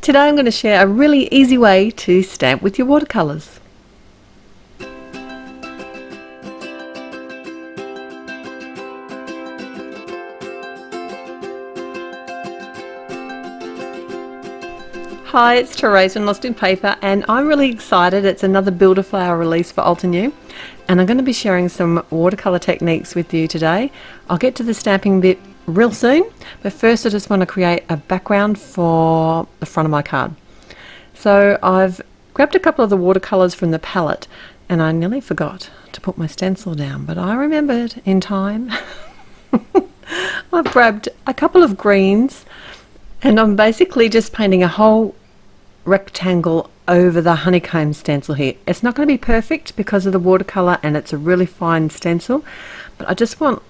Today I'm going to share a really easy way to stamp with your watercolours. Hi, it's Therese from Lostinpaper, and I'm really excited. It's another Builder Flower release for Altenew, and I'm going to be sharing some watercolour techniques with you today. I'll get to the stamping bit real soon, but first I just want to create a background for the front of my card. So I've grabbed a couple of the watercolours from the palette, and I nearly forgot to put my stencil down, but I remembered in time. I've grabbed a couple of greens, and I'm basically just painting a whole rectangle over the honeycomb stencil here. It's not going to be perfect because of the watercolour and it's a really fine stencil, but I just want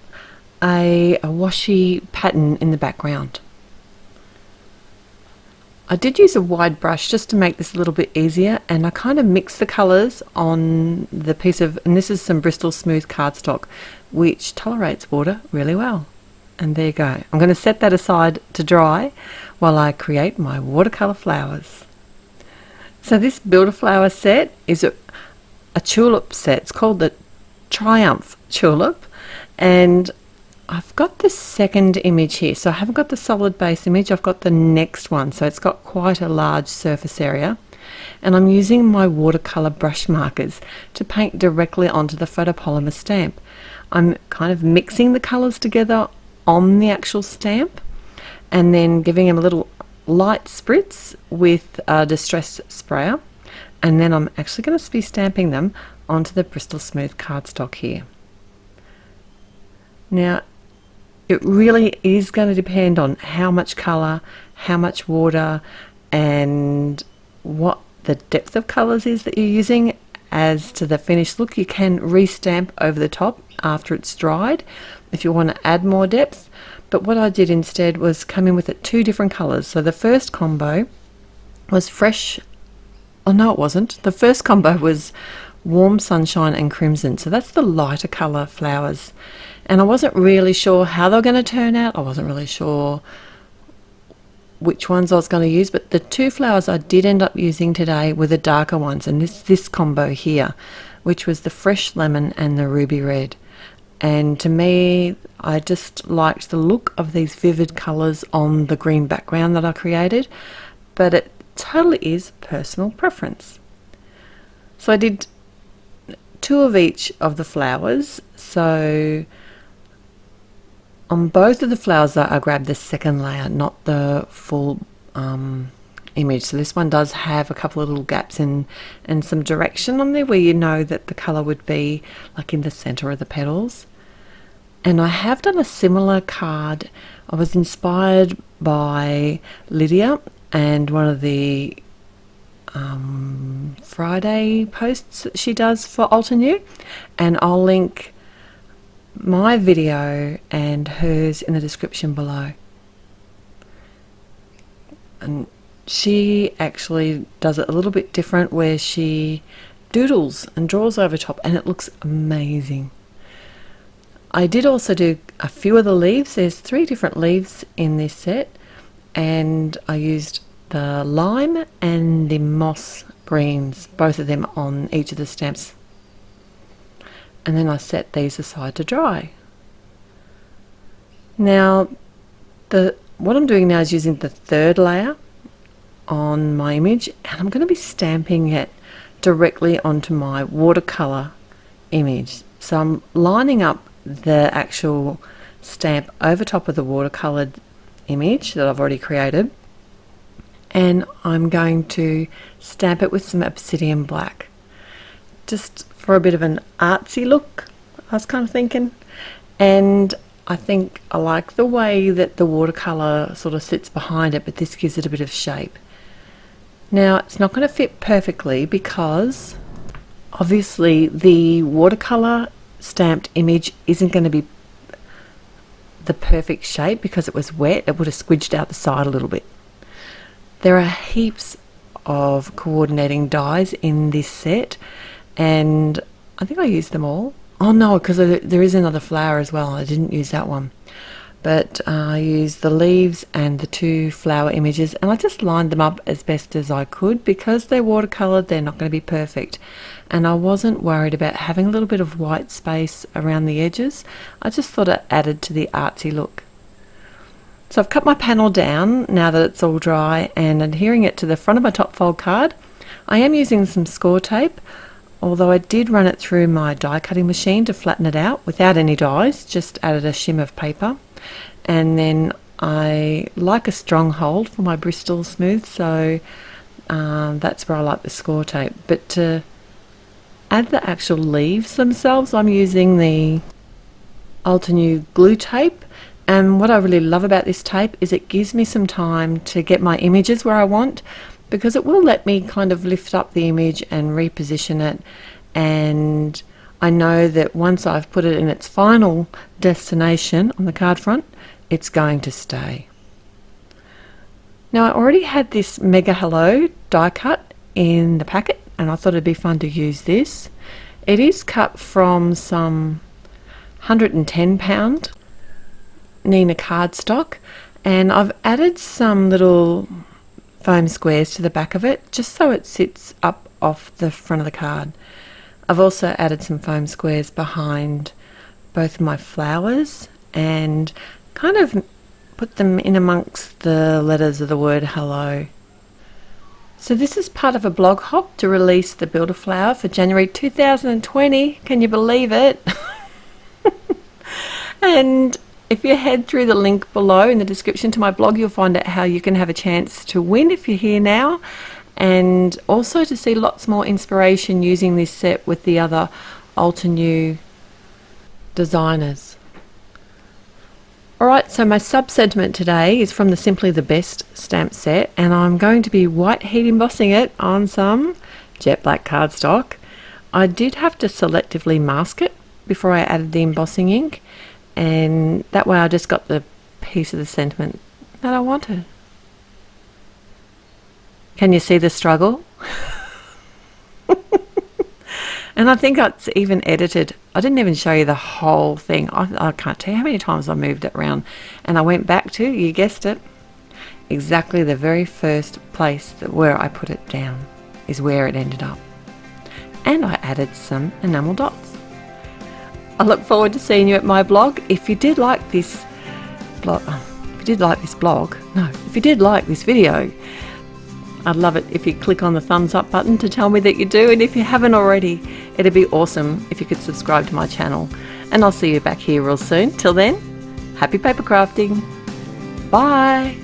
a washy pattern in the background. I did use a wide brush just to make this a little bit easier, and I kind of mixed the colours on the piece of, and this is some Bristol Smooth cardstock, which tolerates water really well. And there you go. I'm going to set that aside to dry while I create my watercolour flowers. So this Builder Flower set is a tulip set. It's called the Triumph Tulip, and I've got the second image here. So I haven't got the solid base image, I've got the next one. So it's got quite a large surface area, and I'm using my watercolor brush markers to paint directly onto the photopolymer stamp. I'm kind of mixing the colors together on the actual stamp and then giving them a little light spritz with a distress sprayer, and then I'm actually going to be stamping them onto the Bristol Smooth cardstock here. Now it really is going to depend on how much colour, how much water, and what the depth of colours is that you're using as to the finished look. You can re-stamp over the top after it's dried if you want to add more depth, but what I did instead was come in with it two different colours. So the first combo was fresh, oh no it wasn't, the first combo was warm sunshine and crimson, so that's the lighter colour flowers, and I wasn't really sure how they were going to turn out. I wasn't really sure which ones I was going to use, but the two flowers I did end up using today were the darker ones, and this combo here, which was the fresh lemon and the ruby red. And to me, I just liked the look of these vivid colours on the green background that I created, but it totally is personal preference. So I did two of each of the flowers. So on both of the flowers I grabbed the second layer, not the full image. So this one does have a couple of little gaps and some direction on there where you know that the colour would be like in the centre of the petals. And I have done a similar card. I was inspired by Lydia and one of the Friday posts that she does for Altenew, and I'll link my video and hers in the description below. And she actually does it a little bit different, where she doodles and draws over top, and it looks amazing. I did also do a few of the leaves. There's 3 different leaves in this set, and I used the lime and the moss greens, both of them on each of the stamps, and then I set these aside to dry. Now what I'm doing now is using the third layer on my image, and I'm going to be stamping it directly onto my watercolor image. So I'm lining up the actual stamp over top of the watercolored image that I've already created, and I'm going to stamp it with some obsidian black, just for a bit of an artsy look, I was kind of thinking. And I think I like the way that the watercolor sort of sits behind it, but this gives it a bit of shape. Now it's not going to fit perfectly because obviously the watercolor stamped image isn't going to be the perfect shape because it was wet. It would have squidged out the side a little bit. There are heaps of coordinating dies in this set, and I think I used them all. Oh no, because there is another flower as well. I didn't use that one. but I used the leaves and the two flower images, and I just lined them up as best as I could. Because they're watercolored, they're not going to be perfect, and I wasn't worried about having a little bit of white space around the edges. I just thought it added to the artsy look. So I've cut my panel down now that it's all dry and adhering it to the front of my top fold card. I am using some score tape, although I did run it through my die cutting machine to flatten it out without any dies, just added a shim of paper. And then I like a strong hold for my Bristol smooth, so that's where I like the score tape. But to add the actual leaves themselves, I'm using the Altenew glue tape. And what I really love about this tape is it gives me some time to get my images where I want, because it will let me kind of lift up the image and reposition it. And I know that once I've put it in its final destination on the card front, it's going to stay. Now, I already had this Mega Hello die cut in the packet, and I thought it'd be fun to use this. It is cut from some 110-pound Nina cardstock, and I've added some little foam squares to the back of it just so it sits up off the front of the card. I've also added some foam squares behind both of my flowers and kind of put them in amongst the letters of the word hello. So this is part of a blog hop to release the Builder Flower for January 2020. Can you believe it? And if you head through the link below in the description to my blog, you'll find out how you can have a chance to win if you're here now, and also to see lots more inspiration using this set with the other Altenew designers. Alright, so my sub-sentiment today is from the Simply the Best stamp set, and I'm going to be white heat embossing it on some jet black cardstock. I did have to selectively mask it before I added the embossing ink, and that way I just got the piece of the sentiment that I wanted. Can you see the struggle? And I think it's even edited. I didn't even show you the whole thing. I can't tell you how many times I moved it around. And I went back to, you guessed it, exactly the very first place where I put it down is where it ended up. And I added some enamel dots. I look forward to seeing you at my blog. If you did like this if you did like this video, I'd love it if you click on the thumbs up button to tell me that you do, and if you haven't already, it'd be awesome if you could subscribe to my channel. And I'll see you back here real soon. Till then, happy paper crafting. Bye.